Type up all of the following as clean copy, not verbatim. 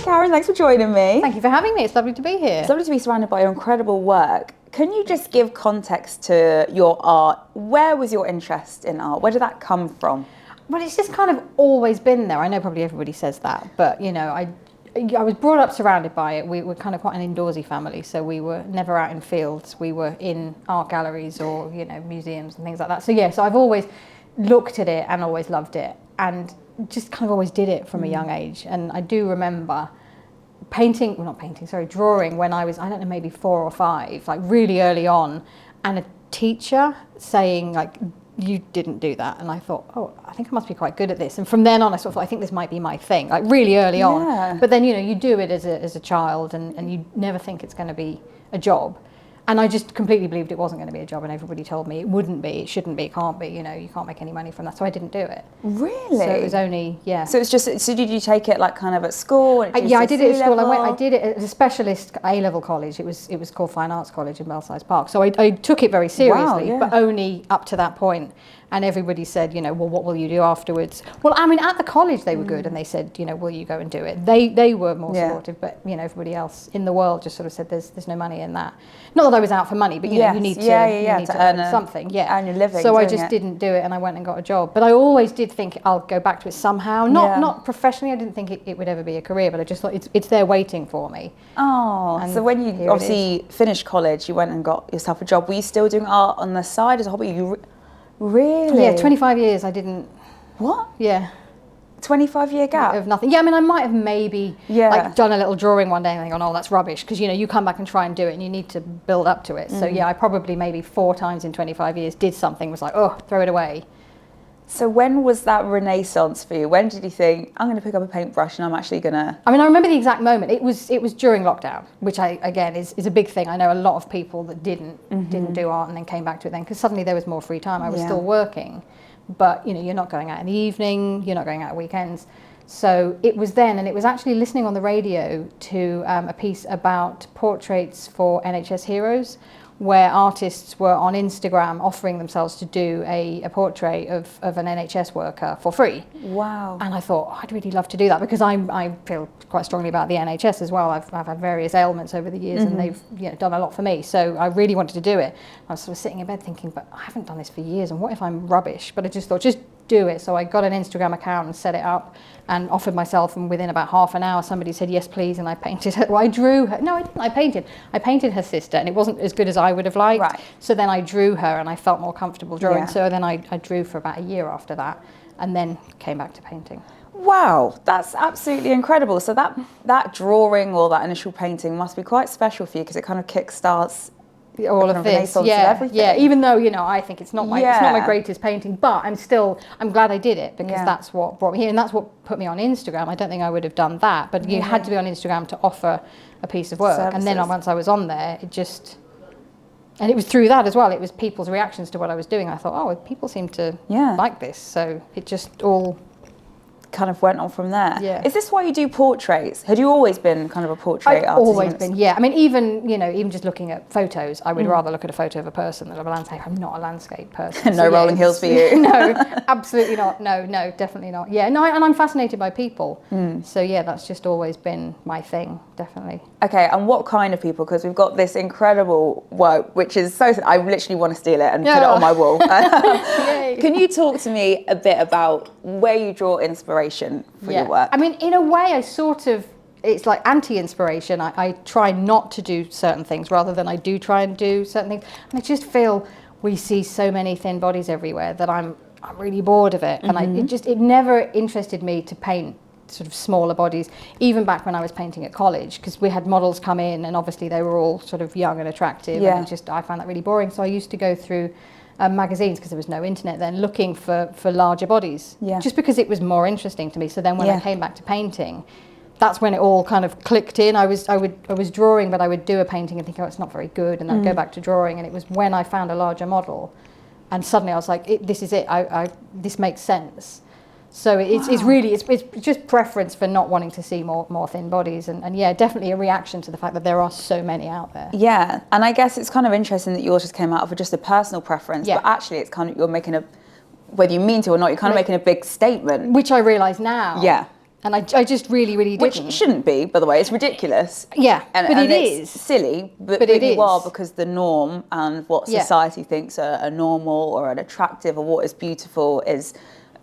Karen, thanks for joining me. Thank you for having me. It's lovely to be here. It's lovely to be surrounded by your incredible work. Can you just give context to your art? Where was your interest in art? Where did that come from? Well, it's just kind of always been there. I know probably everybody says that, but you know, I was brought up surrounded by it. We were kind of quite an indoorsy family, so we were never out in fields. We were in art galleries or, you know, museums and things like that. So yeah, so I've always looked at it and always loved it, and just kind of always did it from a young age. And I do remember drawing when I was, I don't know, maybe 4 or 5, like really early on, and a teacher saying like, you didn't do that. And I thought, oh, I think I must be quite good at this. And from then on I sort of thought, I think this might be my thing, like really early on. But then, you know, you do it as a child, and you never think it's going to be a job. And I just completely believed it wasn't going to be a job, and everybody told me it wouldn't be, it shouldn't be, it can't be, you know, you can't make any money from that. So I didn't do it. Really? So it was only, yeah. So it's just, so did you take it like kind of at school? Yeah, I did it at school. I did it at a specialist A-level college. It was called Fine Arts College in Belsize Park. So I took it very seriously, but only up to that point. And everybody said, you know, well, what will you do afterwards? Well, I mean, at the college they were good, and they said, you know, will you go and do it? They were more supportive, but you know, everybody else in the world just sort of said, there's no money in that. Not that I was out for money, but you know, you need to earn something, earn your living. So I just didn't do it, and I went and got a job. But I always did think I'll go back to it somehow. Not professionally. I didn't think it would ever be a career, but I just thought it's there waiting for me. Oh, and so when you obviously finished college, you went and got yourself a job. Were you still doing art on the side as a hobby? Really? Yeah, 25 years I didn't. What? Yeah. 25-year gap? Of nothing. Yeah, I mean, I might have maybe like done a little drawing one day and think, oh no, that's rubbish, because you know, you come back and try and do it and you need to build up to it. So yeah, I probably maybe 4 times in 25 years did something, was like, oh, throw it away. So when was that renaissance for you? When did you think, I'm going to pick up a paintbrush and I'm actually going to... I mean, I remember the exact moment. It was during lockdown, which again is a big thing. I know a lot of people that didn't do art and then came back to it then, because suddenly there was more free time. I was still working, but you know, you're not going out in the evening, you're not going out at weekends. So it was then, and it was actually listening on the radio to a piece about portraits for NHS heroes, where artists were on Instagram offering themselves to do a portrait of an NHS worker for free. Wow. And I thought, oh, I'd really love to do that, because I feel quite strongly about the NHS as well. I've had various ailments over the years, and they've, you know, done a lot for me. So I really wanted to do it. I was sort of sitting in bed thinking, but I haven't done this for years, and what if I'm rubbish? But I just thought, just do it. So I got an Instagram account and set it up and offered myself, and within about half an hour somebody said yes please, and I painted her. Well, I drew her. No, I didn't. I painted her sister, and it wasn't as good as I would have liked. Right. So then I drew her, and I felt more comfortable drawing. So then I drew for about a year after that, and then came back to painting. Wow, that's absolutely incredible. So that drawing or that initial painting must be quite special for you, because it kind of kickstarts all of this, yeah. Even though, you know, I think it's not my greatest painting, but I'm glad I did it, because that's what brought me here, and that's what put me on Instagram. I don't think I would have done that, but you had to be on Instagram to offer a piece of work. And then once I was on there, and it was through that as well. It was people's reactions to what I was doing. I thought, oh, people seem to like this, so it just all kind of went on from there. Yeah. Is this why you do portraits? Had you always been kind of a portrait artist? I've always been, yeah. I mean, even just looking at photos, I would rather look at a photo of a person than of a landscape. I'm not a landscape person. No rolling hills for you. No, absolutely not. No, definitely not. Yeah, no, and I'm fascinated by people. So yeah, that's just always been my thing, definitely. Okay, and what kind of people? Because we've got this incredible work, which is I literally want to steal it and put it on my wall. Can you talk to me a bit about where you draw inspiration for your work? I mean, in a way, it's like anti-inspiration. I try not to do certain things rather than I do try and do certain things. And I just feel we see so many thin bodies everywhere that I'm really bored of it. And it never interested me to paint sort of smaller bodies, even back when I was painting at college, because we had models come in and obviously they were all sort of young and attractive, and I found that really boring. So I used to go through magazines, because there was no internet then, looking for larger bodies, just because it was more interesting to me. So then when I came back to painting, that's when it all kind of clicked in. I was drawing, but I would do a painting and think, oh, it's not very good, and then I'd go back to drawing, and it was when I found a larger model, and suddenly I was like, this is it. This makes sense. So it's really just preference for not wanting to see more thin bodies, and yeah, definitely a reaction to the fact that there are so many out there. Yeah, and I guess it's kind of interesting that yours just came out of just a personal preference, but actually it's kind of, you're making whether you mean to or not, you're kind of making a big statement. Which I realise now. Yeah. And I just really didn't. Which shouldn't be, by the way. It's ridiculous. Yeah, but it is silly, but it really is. well, because the norm and what society thinks are normal or an attractive or what is beautiful is...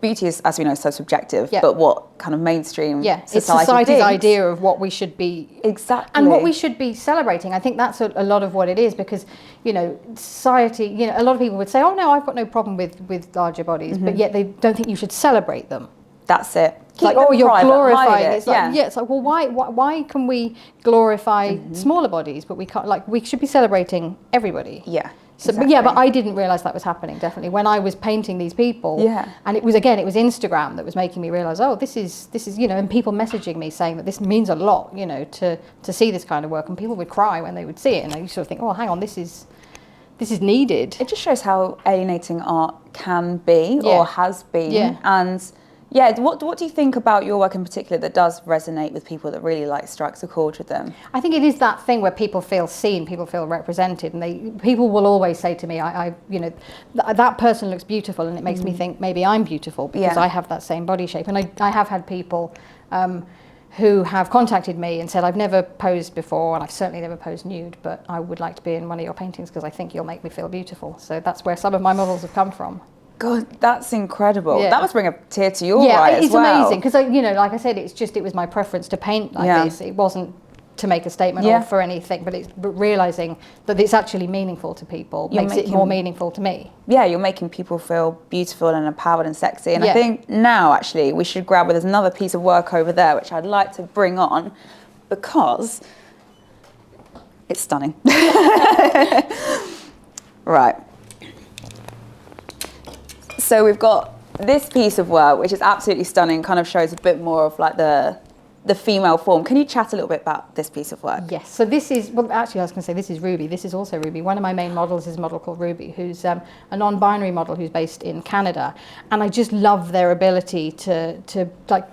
Beauty is, as we know, so subjective, but what kind of mainstream society it's society's thinks. idea of what we should be... Exactly. And what we should be celebrating. I think that's a lot of what it is, because, you know, society, you know, a lot of people would say, oh, no, I've got no problem with larger bodies, but yet they don't think you should celebrate them. That's it. It's like, oh, you're glorifying it. It's like, it's like, well, why can we glorify smaller bodies, but we can't, like, we should be celebrating everybody. Yeah. So, exactly. But I didn't realise that was happening, definitely. When I was painting these people, and it was Instagram that was making me realise, oh, this is, you know, and people messaging me saying that this means a lot, you know, to see this kind of work, and people would cry when they would see it, and you sort of think, oh, hang on, this is needed. It just shows how alienating art can be or has been, and... Yeah, what do you think about your work in particular that does resonate with people, that really like strikes a chord with them? I think it is that thing where people feel seen, people feel represented, and people will always say to me, I you know, that person looks beautiful, and it makes me think maybe I'm beautiful because I have that same body shape. And I have had people who have contacted me and said, I've never posed before, and I've certainly never posed nude, but I would like to be in one of your paintings because I think you'll make me feel beautiful. So that's where some of my models have come from. God, that's incredible. That must bring a tear to your eye as well. Yeah, it's amazing, because, you know, like I said, it was my preference to paint like this. It wasn't to make a statement or for anything, but realising that it's actually meaningful to people makes it more meaningful to me. Yeah, you're making people feel beautiful and empowered and sexy. And I think now, actually, we should grab, there's another piece of work over there, which I'd like to bring on, because it's stunning. Right. So we've got this piece of work, which is absolutely stunning, kind of shows a bit more of like the female form. Can you chat a little bit about this piece of work? Yes, so this is, well, actually I was going to say this is Ruby. This is also Ruby. One of my main models is a model called Ruby, who's a non-binary model who's based in Canada. And I just love their ability to like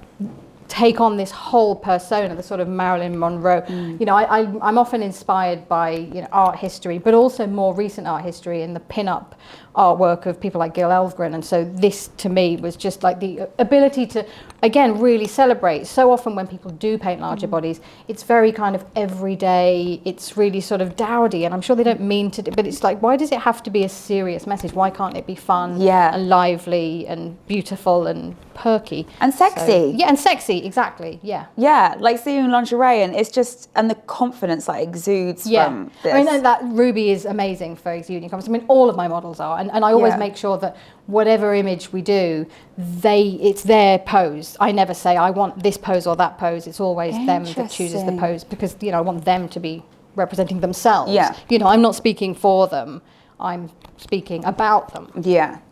take on this whole persona, the sort of Marilyn Monroe. You know, I'm often inspired by, you know, art history, but also more recent art history and the pin-up artwork of people like Gil Elvgren. And so this, to me, was just like the ability to, again, really celebrate. So often when people do paint larger bodies, it's very kind of everyday, it's really sort of dowdy, and I'm sure they don't mean to, but it's like, why does it have to be a serious message? Why can't it be fun and lively and beautiful and perky? And sexy. So, and sexy, exactly, Yeah, like seeing lingerie, and it's just, and the confidence like exudes from this. I mean, that Ruby is amazing for exuding confidence. I mean, all of my models are, and I always make sure that whatever image we do, it's their pose. I never say I want this pose or that pose. It's always them that chooses the pose, because, you know, I want them to be representing themselves. You know, I'm not speaking for them, I'm speaking about them.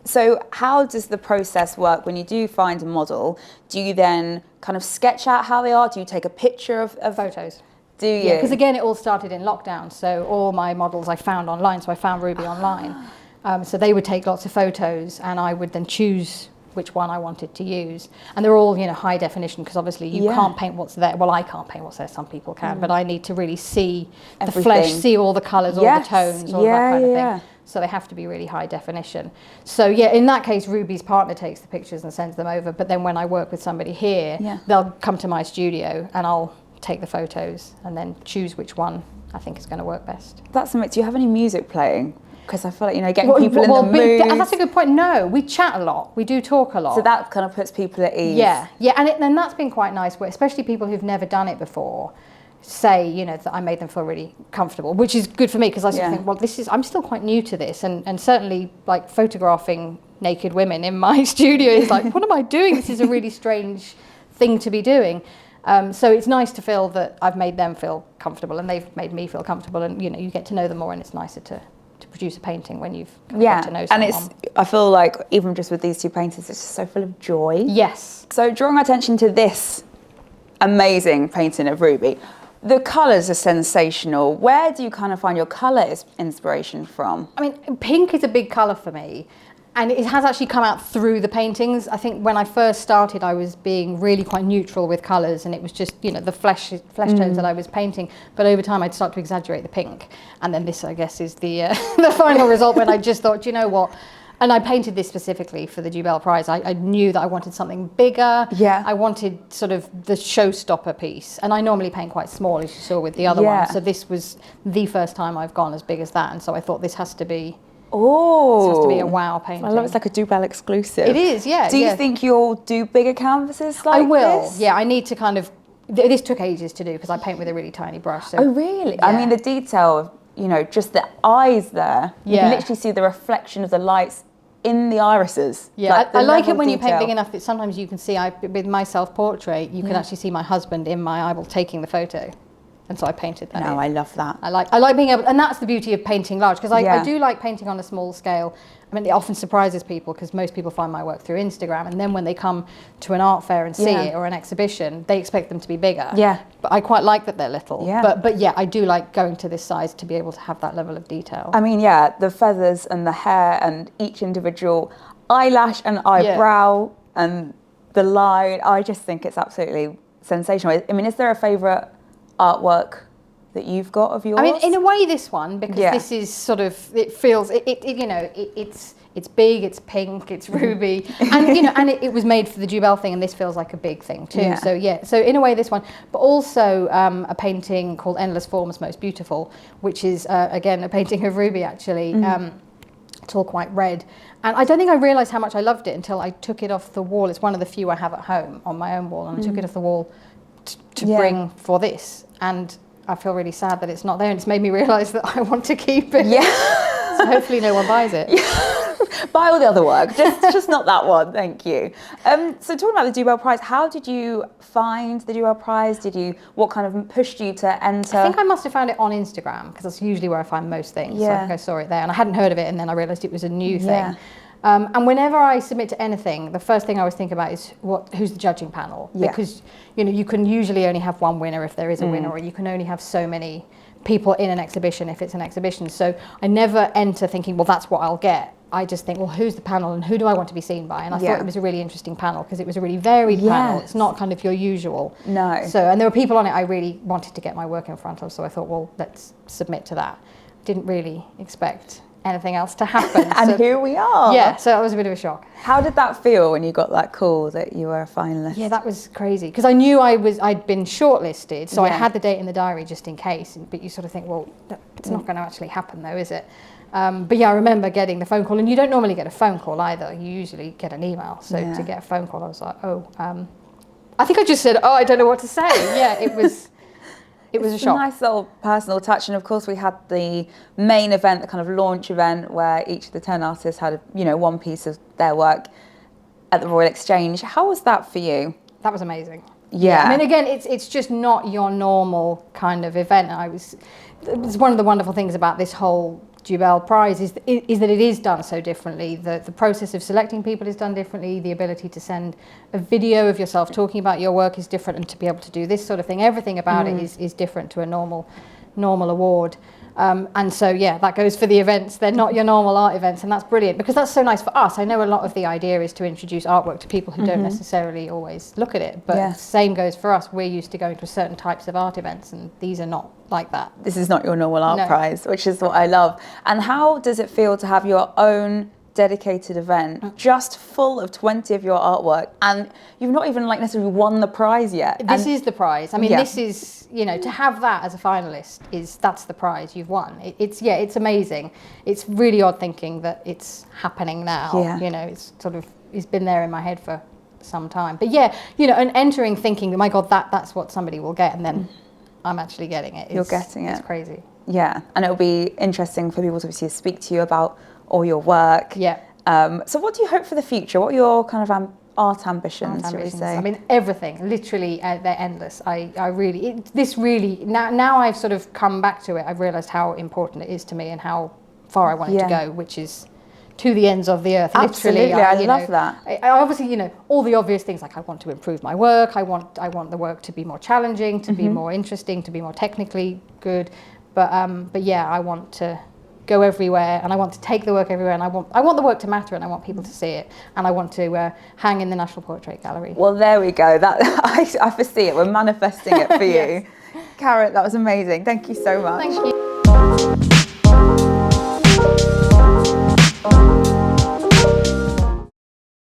So how does the process work when you do find a model? Do you then kind of sketch out how they are? Do you take a picture of photos? Do you? Yeah, because again, it all started in lockdown. So all my models I found online. So I found Ruby online. So they would take lots of photos, and I would then choose which one I wanted to use. And they're all, you know, high definition, because obviously you can't paint what's there. Well, I can't paint what's there, some people can, but I need to really see the flesh, see all the colours, all the tones, all that kind of thing. So they have to be really high definition. So yeah, in that case, Ruby's partner takes the pictures and sends them over. But then when I work with somebody here, they'll come to my studio and I'll take the photos and then choose which one I think is going to work best. That's amazing. Do you have any music playing? Because I feel like, you know, getting people in the mood. That's a good point. No, we chat a lot. We do talk a lot. So that kind of puts people at ease. Yeah, and that's been quite nice, where especially people who've never done it before say, you know, that I made them feel really comfortable, which is good for me, because I sort of think, well, I'm still quite new to this, and certainly like photographing naked women in my studio is like, what am I doing? This is a really strange thing to be doing. So it's nice to feel that I've made them feel comfortable, and they've made me feel comfortable, and, you know, you get to know them more, and it's nicer to produce a painting when you've got to know someone. And I feel like even just with these two paintings, it's just so full of joy. Yes. So drawing attention to this amazing painting of Ruby, the colours are sensational. Where do you kind of find your colour inspiration from? I mean, pink is a big colour for me, and it has actually come out through the paintings. I think when I first started, I was being really quite neutral with colours, and it was just, you know, the flesh tones that I was painting. But over time, I'd start to exaggerate the pink, and then this, I guess, is the the final result, when I just thought, you know what, And I painted this specifically for the Dubel Prize. I knew that I wanted something bigger. Yeah. I wanted sort of the showstopper piece. And I normally paint quite small, as you saw with the other one. So this was the first time I've gone as big as that. And so I thought this has to be... Oh, this has to be a wow painting. I love it's like a Dubel exclusive. It is, yeah. Do you think you'll do bigger canvases like this? I will, yeah. I need to kind of... This took ages to do because I paint with a really tiny brush. So, oh, really? Yeah. I mean, the detail of, you know, just the eyes there. You can literally see the reflection of the lights in the irises. Yeah, like I like it when you paint big enough that sometimes you can see, with my self-portrait, you can actually see my husband in my eyeball taking the photo. And so I painted that. No, I love that. I like being able, and that's the beauty of painting large, because I do like painting on a small scale. I mean, it often surprises people because most people find my work through Instagram, and then when they come to an art fair and see it or an exhibition, they expect them to be bigger. Yeah. But I quite like that they're little. Yeah. But yeah, I do like going to this size to be able to have that level of detail. I mean, yeah, the feathers and the hair and each individual eyelash and eyebrow and the line, I just think it's absolutely sensational. I mean, is there a favourite artwork that you've got of yours? I mean, in a way, this one, because this is sort of, it feels, you know, it's big, it's pink, it's ruby, and you know, and it was made for the Dubel thing, and this feels like a big thing too. So yeah, so in a way, this one, but also a painting called Endless Forms Most Beautiful, which is again a painting of Ruby actually. It's all quite red, and I don't think I realised how much I loved it until I took it off the wall. It's one of the few I have at home on my own wall, and I took it off the wall to bring for this, and I feel really sad that it's not there, and it's made me realise that I want to keep it. Yeah. So hopefully no one buys it. Buy all the other work, just not that one, thank you. So talking about the Dubel Prize, how did you find the Dubel Prize? What kind of pushed you to enter? I think I must have found it on Instagram, because that's usually where I find most things. So I think I saw it there, and I hadn't heard of it, and then I realised it was a new thing. And whenever I submit to anything, the first thing I always think about is who's the judging panel, because you know, you can usually only have one winner if there is a winner, or you can only have so many people in an exhibition if it's an exhibition. So I never enter thinking, well, that's what I'll get. I just think, well, who's the panel and who do I want to be seen by? And I thought it was a really interesting panel because it was a really varied panel. It's not kind of your usual. No. So, and there were people on it I really wanted to get my work in front of, so I thought, well, let's submit to that. Didn't really expect anything else to happen. And here we are. Yeah, so that was a bit of a shock. How did that feel when you got that call that you were a finalist? Yeah, that was crazy, because I knew I'd been shortlisted, so I had the date in the diary just in case, but you sort of think, well, it's not going to actually happen though, is it? But yeah, I remember getting the phone call, and you don't normally get a phone call either, you usually get an email, so to get a phone call I was like, I think I just said, I don't know what to say. Yeah, it was a shock. A nice little personal touch, and of course we had the main event, the kind of launch event, where each of the 10 artists had one piece of their work at the Royal Exchange. How was that for you? That was amazing. Yeah. I mean, again, it's just not your normal kind of event. It's one of the wonderful things about this whole Dubel Prize is that it is done so differently. The process of selecting people is done differently. The ability to send a video of yourself talking about your work is different, and to be able to do this sort of thing, everything about it is different to a normal award. And so, yeah, that goes for the events. They're not your normal art events, and that's brilliant, because that's so nice for us. I know a lot of the idea is to introduce artwork to people who don't necessarily always look at it, but the same goes for us. We're used to going to certain types of art events, and these are not like that. This is not your normal art prize, which is what I love. And how does it feel to have your own dedicated event just full of 20 of your artwork, and you've not even necessarily won the prize yet? This is the prize. I mean, this is, to have that as a finalist that's the prize you've won. It's amazing. It's really odd thinking that it's happening now. It's sort of, it's been there in my head for some time. But and entering thinking that, my God, that's what somebody will get, and then I'm actually getting it. You're getting it. It's crazy. Yeah, and it'll be interesting for people to obviously speak to you about all your work. Yeah. So what do you hope for the future? What are your kind of art ambitions, shall we say? I mean, everything, literally, they're endless. Now I've sort of come back to it, I've realised how important it is to me and how far I want it to go, which is to the ends of the earth. Absolutely, literally, I love that. I obviously, all the obvious things, like I want to improve my work, I want the work to be more challenging, to be more interesting, to be more technically good. But yeah, I want to go everywhere, and I want to take the work everywhere, and I want the work to matter, and I want people to see it, and I want to hang in the National Portrait Gallery. Well, there we go. That I foresee it. We're manifesting it for you. Yes. Karen, that was amazing. Thank you so much. Thank you.